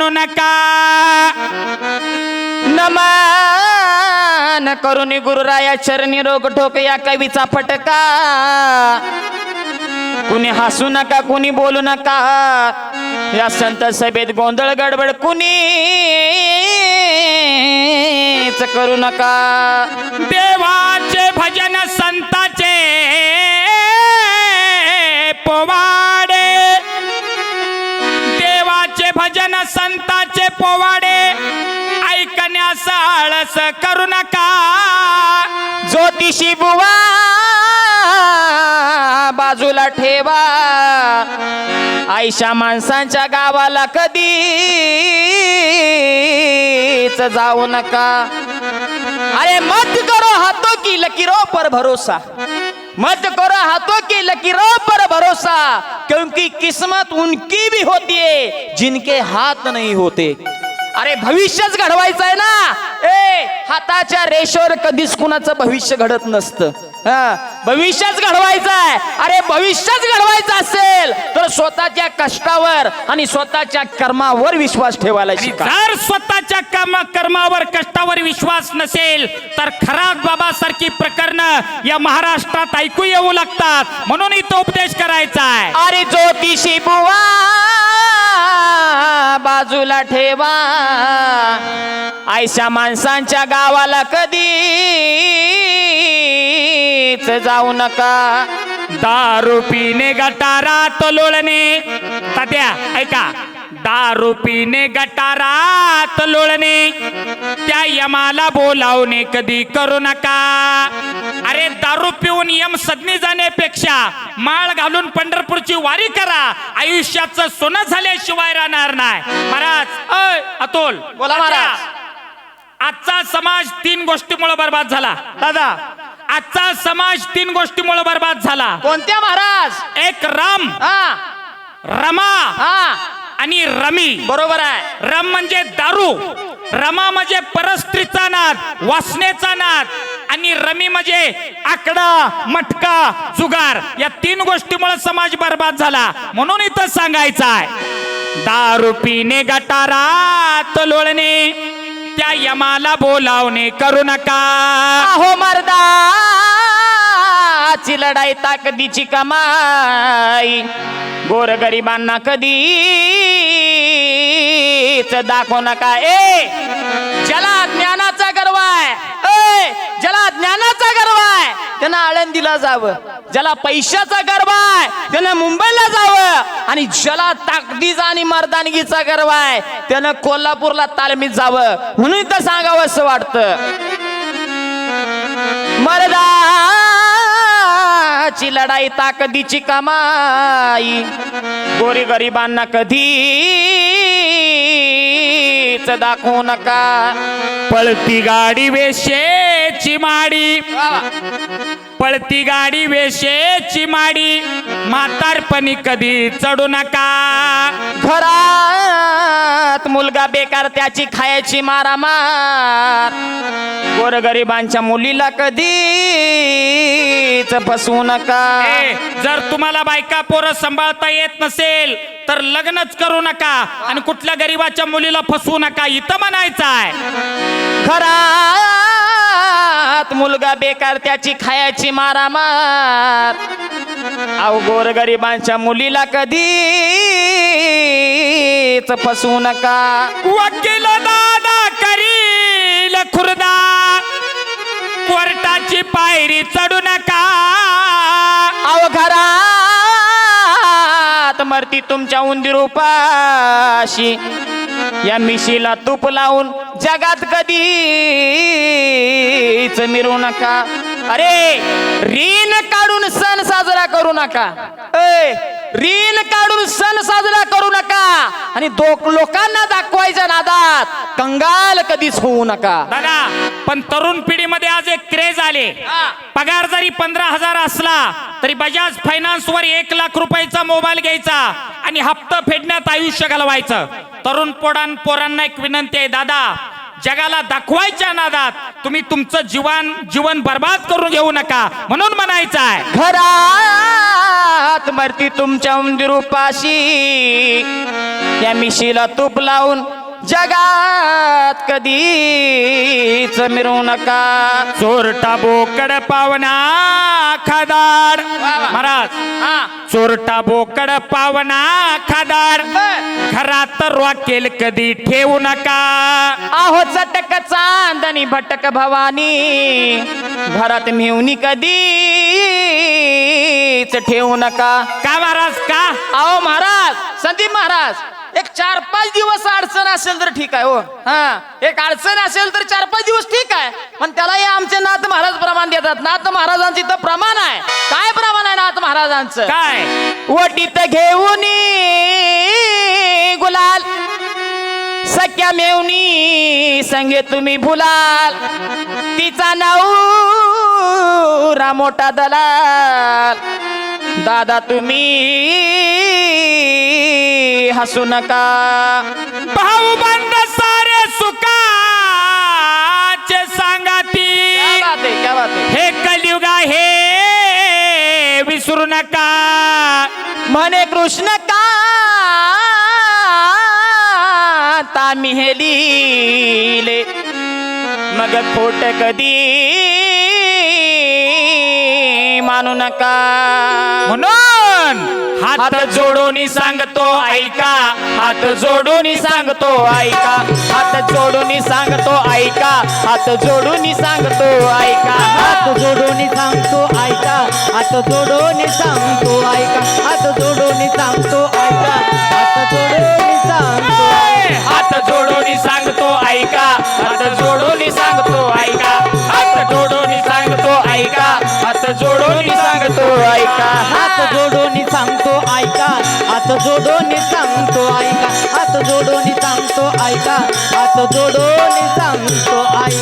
मानू नका. नमन करुणी गुरुराया चरणी रोग ठोक या कवीचा फटका. कुणी हसू नका कुणी बोलू नका या संत सभेत गोंधळ गडबड कुणीच करू नका. देवाचे भजन संताचे पोवाडे. देवाचे भजन संताचे पोवाडे ऐकण्यास आळस करू नका. ज्योतिषी बुवा बाजूला ठेवा. आयशा माणसांच्या गावाला कधीच जाऊ नका. अरे मत करो हाथों की लकीरों पर भरोसा. मत करो हाथों की लकीरों पर भरोसा. क्योंकि किस्मत उनकी भी होती है जिनके हाथ नहीं होते. अरे भविष्यच घडवायचं आहे ना. हाताच्या रेषेवर कधीच कुणाचं भविष्य घडत नसतं. भविष्यच घडवायचं आहे. अरे भविष्यच घडवायचं असेल तर स्वतःच्या कष्टावर आणि स्वतःच्या कर्मावर विश्वास ठेवायला शिका. जर स्वतःच्या कर्मावर कष्टावर विश्वास नसेल तर खराब बाबा सारखी प्रकरण या महाराष्ट्रात ऐकू येऊ लागतात. म्हणून इथं उपदेश करायचा आहे. अरे ज्योतिषी बुवा बाजूला ठेवा. आयशा माणसांच्या गावाला कधीच जाऊ नका. दारू पिणे गटारात लोळणे. तात्या ऐका. दारू पिणे गटारात लोळणे त्या यमाला बोलावणे कधी करू नका. अरे दारू पिऊन यम सदनी जाण्यापेक्षा माळ घालून पंढरपूरची वारी करा. आयुष्याचं सोनं झाल्याशिवाय राहणार नाही. महाराज अतुल बोला महाराज. आजचा समाज 3 गोष्टीमुळे बर्बाद झाला. दादा आजचा समाज 3 गोष्टीमुळे बर्बाद झाला. कोणत्या महाराज? एक राम, हा रमा हा आणि रमी. बरोबर आहे. रम म्हणजे दारू, रमा म्हणजे परस्त्रीचा नाद, वासनेचा नाद, आणि रमी म्हणजे आकडा मटका जुगार. या 3 गोष्टीमुळे समाज बर्बाद झाला. म्हणून इथं सांगायचं आहे दारू पिणे गटारात लोळणे त्या यमाला बोलावणे करू नका. अहो मर्दाची लढाई ताकदीची कमाई. गोरगरिबांना कधीच दाखवू नका. ज्याला ज्ञानाचा गर्व आहे, ज्याला ज्ञानाचा गर्व आहे त्यानं आळंदीला जावं. ज्याला पैशाचा गर्व आहे त्यानं मुंबईला जावं. आणि ज्याला ताकदीचा आणि मर्दानगीचा गर्व आहे त्यानं कोल्हापूरला तालमीत जावं. म्हणून तर सांगावं असं वाटतं. मर्दाची लढाई ताकदीची कमाई. गोरी गरिबांना कधीच दाखवू नका. पळती गाडी वेशेची माडी. पळती गाडी वेशेची माडी म्हातारपणी कधी चढू नका. घरात मुलगा बेकार त्याची खायची मारामार. गोरगरिबांच्या मुलीला कधीच फसवू नका. जर तुम्हाला बायका पोरं सांभाळता येत नसेल तर लग्नच करू नका आणि कुठल्या गरीबाच्या मुलीला फसवू नका इथं म्हणायचं आहे. घरात मुलगा बेकार त्याची खायची मारामार. अहो गोरगरिबांच्या मुलीला कधीच फसवू नका. वकील दादा करील खुर्दा कोर्टाची पायरी चढू नका. अहो घरात मरती तुमच्या उंदीर उपाशी. या मिशीला तूप लावून जगात कधीच मिरू नका. अरे रीन काढून सण साजरा करू नका. रीन काढून सण साजरा करू नका आणि लोकांना दाखवायच्या नादात कंगाल कधीच होऊ नका. दादा पण तरुण पिढीमध्ये आज एक क्रेज आले. पगार जरी 15,000 असला तरी बजाज फायनान्स वर 1 लाख रुपयाचा मोबाईल घ्यायचा आणि हप्ता फेडण्यात आयुष्य घालवायचं. तरुण पोरांना एक विनंती आहे दादा, जगाला दाखवायच्या नादात तुम्ही तुमचं जीवन बर्बाद करून घेऊ नका म्हणून म्हणायचं आहे. घरात मरती तुमच्या उंदीर उपाशी. या मिशीला तूप लावून जगात कधीच मिरू नका. चोरटा बोकड पावना खादाड. महाराज हा चोरटा बोकड पावना खादाड. घरात रॉकेल कधी ठेवू नका. आहो चटक चांदणी भटक भवानी घरात मिळवणी कधीच ठेवू नका. का महाराज का? अहो महाराज, संदीप महाराज, एक 4-5 दिवस अडचण असेल तर ठीक आहे हो. हा एक अडचण असेल तर 4-5 दिवस ठीक आहे, पण त्याला हे आमचे नाथ महाराज प्रमाण देतात. नाथ महाराजांचं इथं प्रमाण आहे. काय प्रमाण आहे नाथ महाराजांचं? काय? वटीत घेऊन गुलाल सख्या मेवणी संगे तुम्ही भुलाल. तिचा नवरा मोठा दलाल. दादा तुम्ही हसू नका. भाऊ बंद सारे सुखाचे सांगाती. क्या बात है, क्या बात है. हे कलियुग आहे विसरू नका. म्हणे कृष्ण का मिहेलीले मग खोट कधी मानू नका. म्हणून हात जोडून सांगतो ऐका. हात जोडून सांगतो ऐका. हात जोडून सांगतो ऐका. हात जोडून सांगतो ऐका. हात जोडून सांगतो ऐका. हात जोडून सांगतो ऐका. हात जोडून सांगतो ऐका. हात जोडून सांगतो. हात जोडून सांगतो ऐका. हात जोडून सांगतो ऐका. हात जोडून सांगतो ऐका. हात जोडून सांगतो ऐका. हात जोडून सांगतो ऐका. हात जोडून सांगतो ऐका. हात जोडून सांगतो ऐका. हात जोडून सांगतो ऐका.